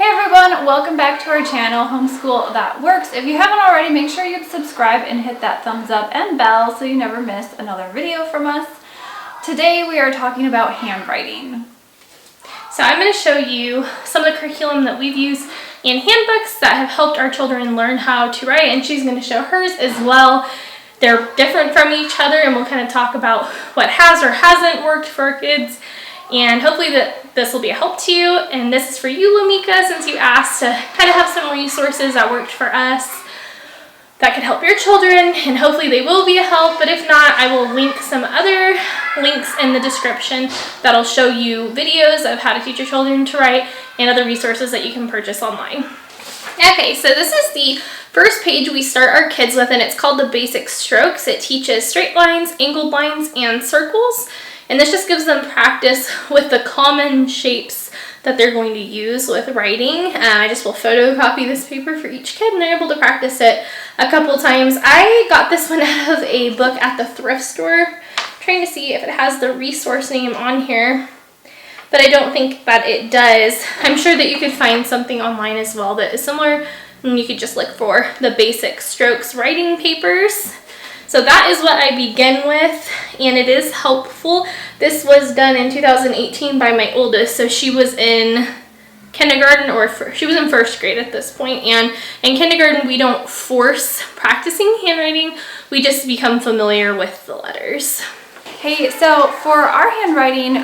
Hey everyone, welcome back to our channel, Homeschool That Works. If you haven't already, make sure you subscribe and hit that thumbs up and bell so you never miss another video from us. Today we are talking about handwriting. So I'm going to show you some of the curriculum that we've used in handbooks that have helped our children learn how to write, and she's going to show hers as well. They're different from each other, and we'll kind of talk about what has or hasn't worked for our kids, and hopefully this will be a help to you. And this is for you, Lamika, since you asked to kind of have some resources that worked for us that could help your children, and hopefully they will be a help. But if not, I will link some other links in the description that'll show you videos of how to teach your children to write and other resources that you can purchase online. Okay, so this is the first page we start our kids with, and it's called the Basic Strokes. It teaches straight lines, angled lines, and circles. And this just gives them practice with the common shapes that they're going to use with writing. I just will photocopy this paper for each kid, and they're able to practice it a couple times. I got this one out of a book at the thrift store. I'm trying to see if it has the resource name on here, but I don't think that it does. I'm sure that you could find something online as well that is similar, and you could just look for the Basic Strokes writing papers. So that is what I begin with, and it is helpful. This was done in 2018 by my oldest, so she was in kindergarten, or she was in first grade at this point. And in kindergarten, we don't force practicing handwriting, we just become familiar with the letters. Hey, so for our handwriting,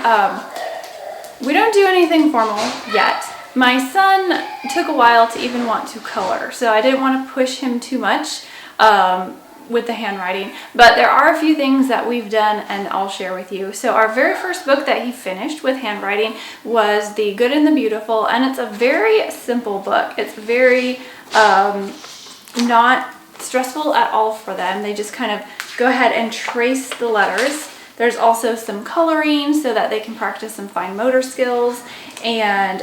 we don't do anything formal yet. My son took a while to even want to color, so I didn't want to push him too much with the handwriting, but there are a few things that we've done and I'll share with you. So our very first book that he finished with handwriting was The Good and the Beautiful, and it's a very simple book. It's very not stressful at all for them. They just kind of go ahead and trace the letters. There's also some coloring so that they can practice some fine motor skills, and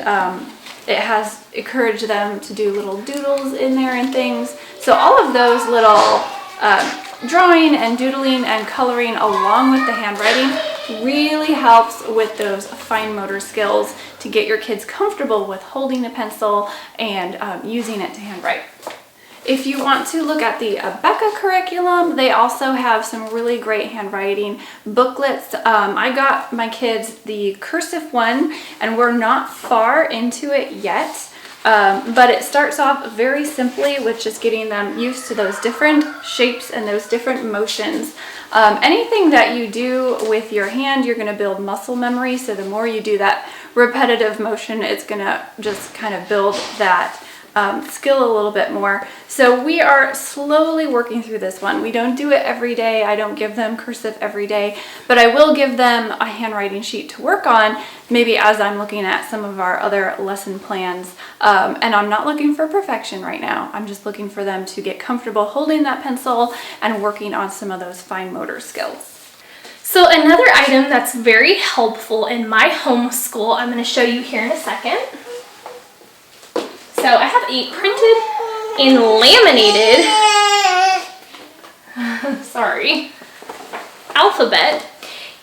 it has encouraged them to do little doodles in there and things. So all of those little drawing and doodling and coloring along with the handwriting really helps with those fine motor skills to get your kids comfortable with holding a pencil and using it to handwrite. If you want to look at the Becca curriculum, they also have some really great handwriting booklets. I got my kids the cursive one, and we're not far into it yet. But it starts off very simply with just getting them used to those different shapes and those different motions. Anything that you do with your hand, you're going to build muscle memory. So the more you do that repetitive motion, it's going to just kind of build that skill a little bit more. So we are slowly working through this one. We don't do it every day. I don't give them cursive every day, but I will give them a handwriting sheet to work on, maybe as I'm looking at some of our other lesson plans. And I'm not looking for perfection right now. I'm just looking for them to get comfortable holding that pencil and working on some of those fine motor skills. So another item that's very helpful in my homeschool, I'm going to show you here in a second. So I have a printed and laminated, sorry, alphabet.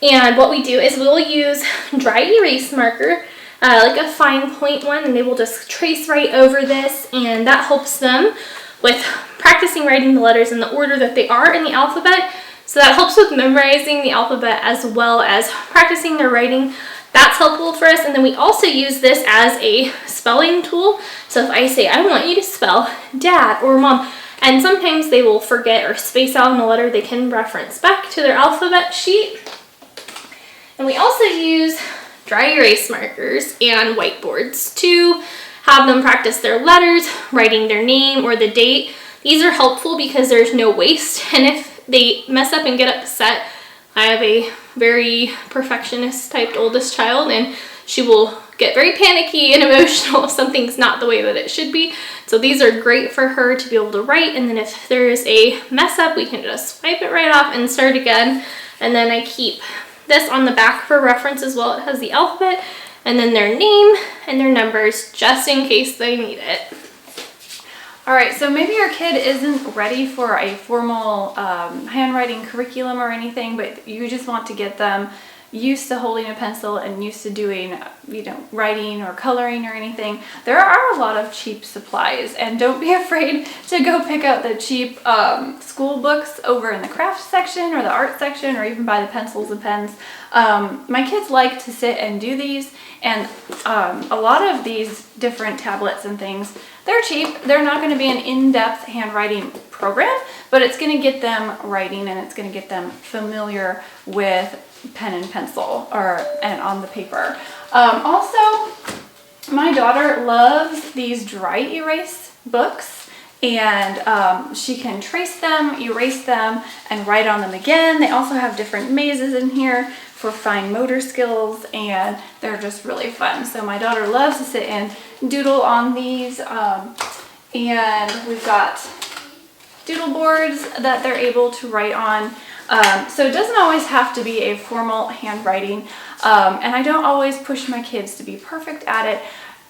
And what we do is we'll use dry erase marker, like a fine point one, and they will just trace right over this, and that helps them with practicing writing the letters in the order that they are in the alphabet. So that helps with memorizing the alphabet as well as practicing their writing. That's helpful for us. And then we also use this as a spelling tool. So if I say, I want you to spell dad or mom, and sometimes they will forget or space out in a letter, they can reference back to their alphabet sheet. And we also use dry erase markers and whiteboards to have them practice their letters, writing their name or the date. These are helpful because there's no waste, and if they mess up and get upset, I have a very perfectionist typed oldest child, and she will get very panicky and emotional if something's not the way that it should be. So these are great for her to be able to write, and then if there's a mess up, we can just swipe it right off and start again. And then I keep this on the back for reference as well. It has the alphabet and then their name and their numbers just in case they need it. All right, so maybe your kid isn't ready for a formal handwriting curriculum or anything, but you just want to get them used to holding a pencil and used to doing, writing or coloring or anything, there are a lot of cheap supplies, and don't be afraid to go pick out the cheap school books over in the craft section or the art section, or even buy the pencils and pens. My kids like to sit and do these, and a lot of these different tablets and things, they're cheap. They're not going to be an in-depth handwriting program, but it's going to get them writing, and it's going to get them familiar with pen and pencil and on the paper. Also, my daughter loves these dry erase books, and she can trace them, erase them, and write on them again. They also have different mazes in here for fine motor skills, and they're just really fun. So my daughter loves to sit and doodle on these, and we've got doodle boards that they're able to write on. So it doesn't always have to be a formal handwriting, and I don't always push my kids to be perfect at it.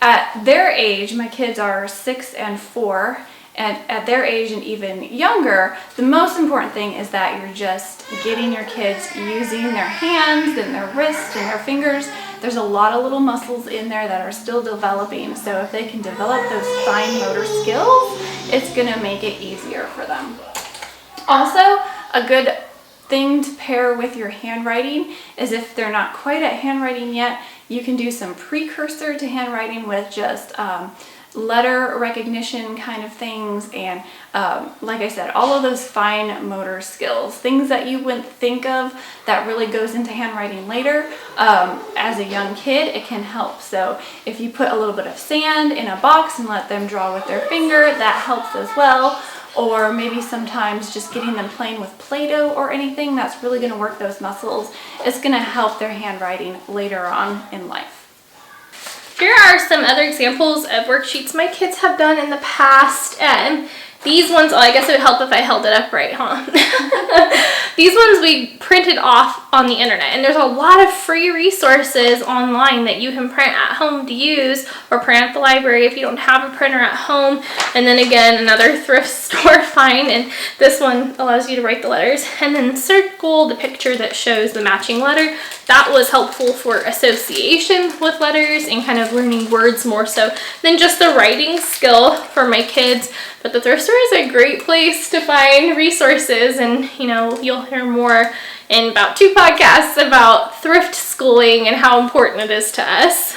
At their age, my kids are 6 and 4, and at their age and even younger, the most important thing is that you're just getting your kids using their hands and their wrists and their fingers. There's a lot of little muscles in there that are still developing, so if they can develop those fine motor skills, it's going to make it easier for them. Also, a good thing to pair with your handwriting is, if they're not quite at handwriting yet, you can do some precursor to handwriting with just letter recognition kind of things, and like I said, all of those fine motor skills, things that you wouldn't think of that really goes into handwriting later. As a young kid, it can help. So if you put a little bit of sand in a box and let them draw with their finger, that helps as well. Or maybe sometimes just getting them playing with Play-Doh or anything, that's really going to work those muscles. It's going to help their handwriting later on in life. Here are some other examples of worksheets my kids have done in the past. These ones, I guess it would help if I held it up right, huh? These ones we printed off on the internet, and there's a lot of free resources online that you can print at home to use, or print at the library if you don't have a printer at home. And then again, another thrift store find, and this one allows you to write the letters and then circle the picture that shows the matching letter. That was helpful for association with letters and kind of learning words more so than just the writing skill for my kids. But the thrift store is a great place to find resources, and you'll hear more in about 2 podcasts about thrift schooling and how important it is to us.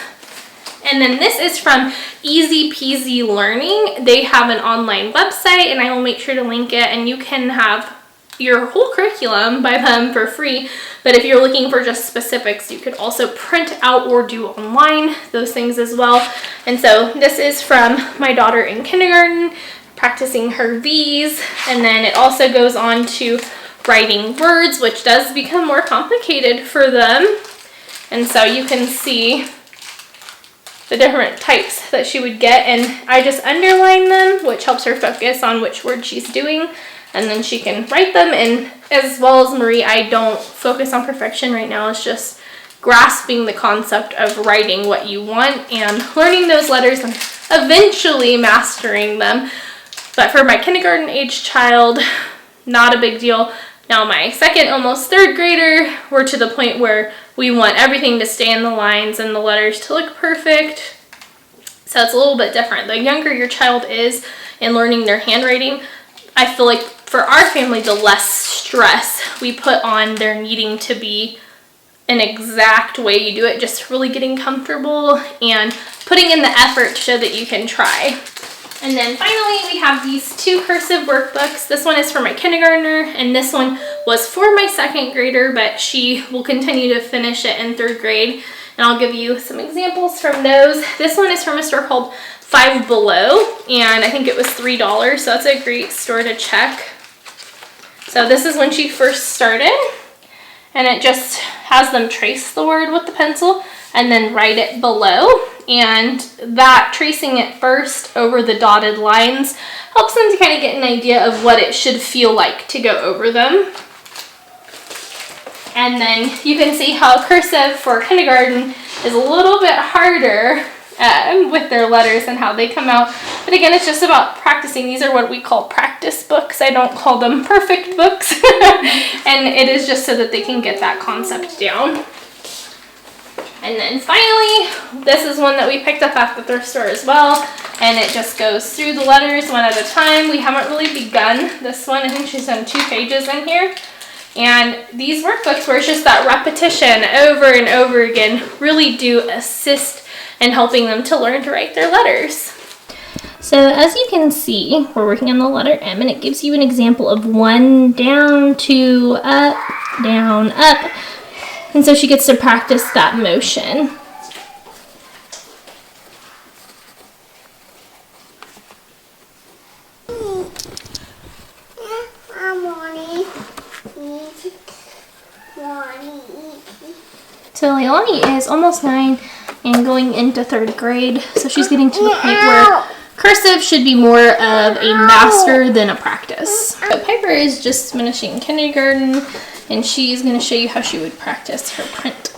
And then this is from Easy Peasy Learning. They have an online website, and I will make sure to link it, and you can have your whole curriculum by them for free. But if you're looking for just specifics, you could also print out or do online those things as well. And so this is from my daughter in kindergarten, practicing her V's, and then it also goes on to writing words, which does become more complicated for them. And so you can see the different types that she would get, and I just underline them, which helps her focus on which word she's doing, and then she can write them. And as well as Marie, I don't focus on perfection right now. It's just grasping the concept of writing what you want and learning those letters and eventually mastering them. But for my kindergarten age child, not a big deal. Now my second, almost 3rd grader, we're to the point where we want everything to stay in the lines and the letters to look perfect. So it's a little bit different. The younger your child is in learning their handwriting, I feel like for our family, the less stress we put on their needing to be an exact way you do it, just really getting comfortable and putting in the effort to show that you can try. And then finally, we have these 2 cursive workbooks. This one is for my kindergartner, and this one was for my 2nd grader, but she will continue to finish it in 3rd grade. And I'll give you some examples from those. This one is from a store called Five Below, and I think it was $3, so that's a great store to check. So this is when she first started, and it just has them trace the word with the pencil and then write it below. And that tracing it first over the dotted lines helps them to kind of get an idea of what it should feel like to go over them. And then you can see how cursive for kindergarten is a little bit harder with their letters and how they come out. But again, it's just about practicing. These are what we call practice books. I don't call them perfect books. And it is just so that they can get that concept down. And then finally, this is one that we picked up at the thrift store as well. And it just goes through the letters one at a time. We haven't really begun this one. I think she's done 2 pages in here. And these workbooks where it's just that repetition over and over again really do assist in helping them to learn to write their letters. So as you can see, we're working on the letter M, and it gives you an example of 1, down, 2, up, down, up. And so she gets to practice that motion. So Leilani is almost 9 and going into 3rd grade, so she's getting to the point where cursive should be more of a master than a practice. So Piper is just finishing kindergarten, and she's going to show you how she would practice her print.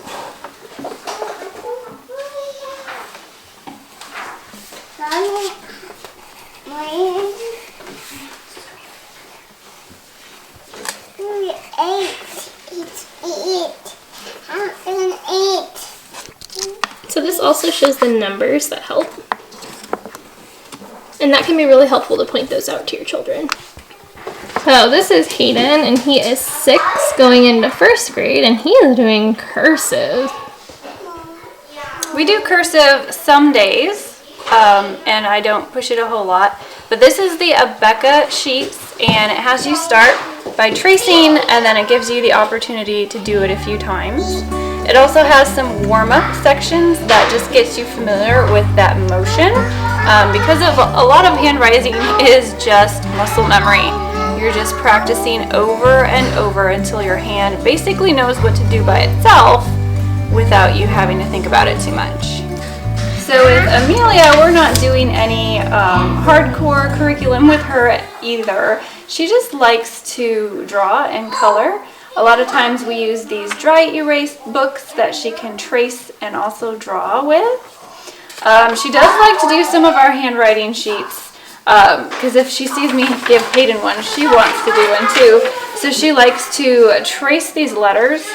So this also shows the numbers that help. And that can be really helpful to point those out to your children. So this is Hayden, and he is 6 going into 1st grade, and he is doing cursive. We do cursive some days, and I don't push it a whole lot. But this is the Abeka sheets, and it has you start by tracing, and then it gives you the opportunity to do it a few times. It also has some warm-up sections that just gets you familiar with that motion, because of a lot of handwriting is just muscle memory. You're just practicing over and over until your hand basically knows what to do by itself without you having to think about it too much. So with Amelia, we're not doing any hardcore curriculum with her either. She just likes to draw and color. A lot of times we use these dry erase books that she can trace and also draw with. She does like to do some of our handwriting sheets, because if she sees me give Hayden one, she wants to do one too. So she likes to trace these letters,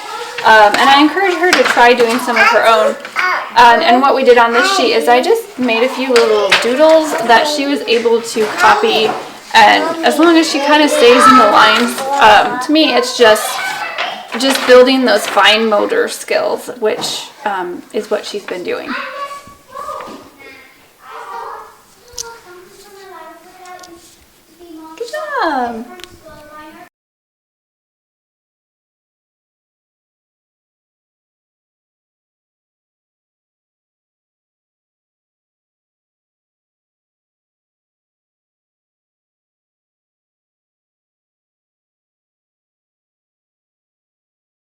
and I encourage her to try doing some of her own. And what we did on this sheet is I just made a few little doodles that she was able to copy, and as long as she kind of stays in the lines, to me it's just building those fine motor skills, which is what she's been doing.